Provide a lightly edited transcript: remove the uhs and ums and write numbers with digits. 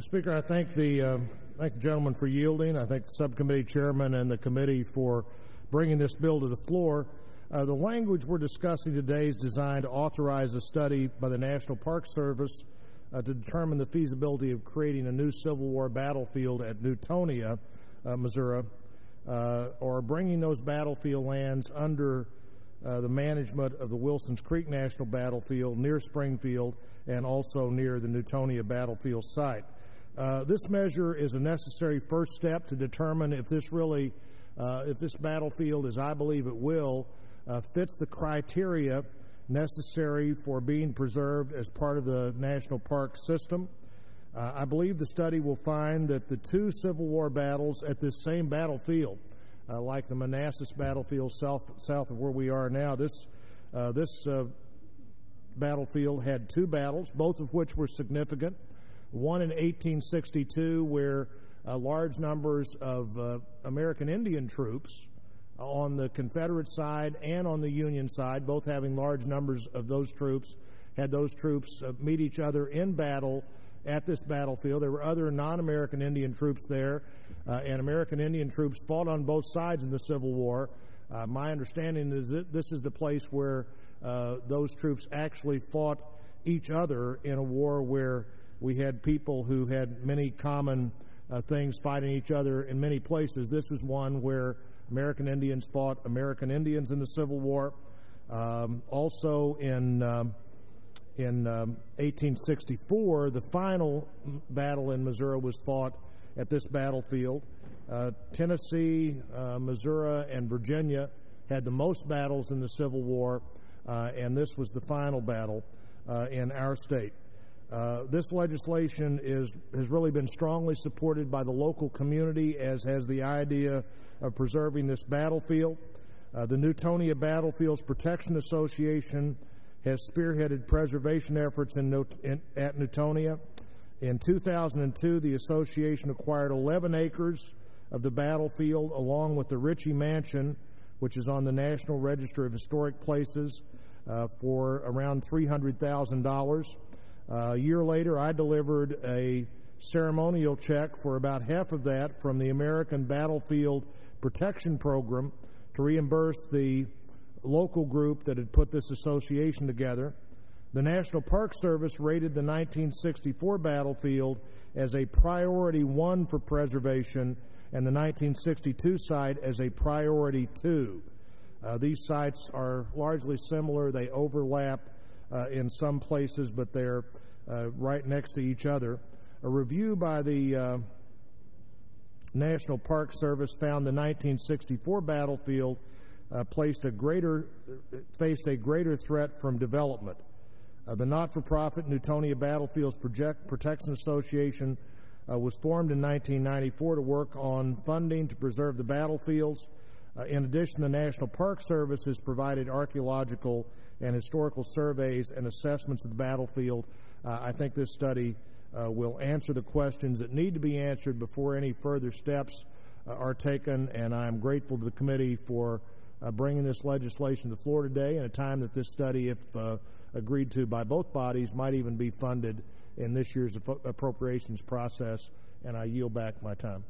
Mr. Speaker, I thank the gentleman for yielding. I thank the subcommittee chairman and the committee for bringing this bill to the floor. The language we're discussing today is designed to authorize a study by the National Park Service to determine the feasibility of creating a new Civil War battlefield at Newtonia, Missouri, or bringing those battlefield lands under the management of the Wilsons Creek National Battlefield near Springfield and also near the Newtonia battlefield site. This measure is a necessary first step to determine if this battlefield, as I believe it will, fits the criteria necessary for being preserved as part of the national park system. I believe the study will find that the two Civil War battles at this same battlefield, like the Manassas battlefield south of where we are now, this battlefield had two battles, both of which were significant. One in 1862, where large numbers of American Indian troops on the Confederate side and on the Union side, both having large numbers of those troops, had those troops meet each other in battle at this battlefield. There were other non-American Indian troops there, and American Indian troops fought on both sides in the Civil War. My understanding is that this is the place where those troops actually fought each other in a war where we had people who had many common things fighting each other in many places. This is one where American Indians fought American Indians in the Civil War. Also in 1864, the final battle in Missouri was fought at this battlefield. Tennessee, Missouri, and Virginia had the most battles in the Civil War, and this was the final battle in our state. This legislation has really been strongly supported by the local community, as has the idea of preserving this battlefield. The Newtonia Battlefields Protection Association has spearheaded preservation efforts at Newtonia. In 2002, the association acquired 11 acres of the battlefield along with the Ritchie Mansion, which is on the National Register of Historic Places, for around $300,000. A year later, I delivered a ceremonial check for about half of that from the American Battlefield Protection Program to reimburse the local group that had put this association together. The National Park Service rated the 1964 battlefield as a priority 1 for preservation and the 1962 site as a priority 2. These sites are largely similar. They overlap in some places, but they're right next to each other. A review by the National Park Service found the 1964 battlefield faced a greater threat from development. The not-for-profit Newtonia Battlefields Protection Association was formed in 1994 to work on funding to preserve the battlefields. In addition, the National Park Service has provided archaeological and historical surveys and assessments of the battlefield. I think this study will answer the questions that need to be answered before any further steps are taken, and I'm grateful to the committee for bringing this legislation to the floor today in a time that this study, if agreed to by both bodies, might even be funded in this year's appropriations process, and I yield back my time.